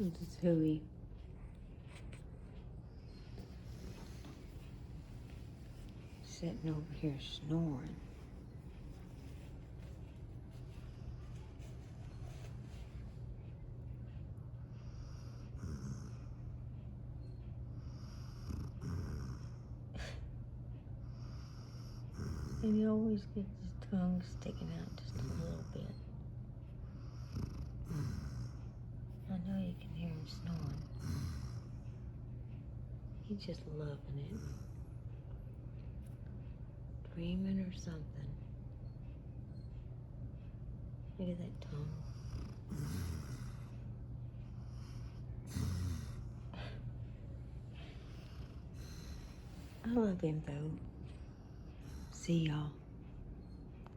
This is Hooey. Sitting over here snoring. And he always gets his tongue sticking out just a little bit. I know you can hear him snoring. He's just loving it. Dreaming or something. Look at that tongue. I love him though. See y'all.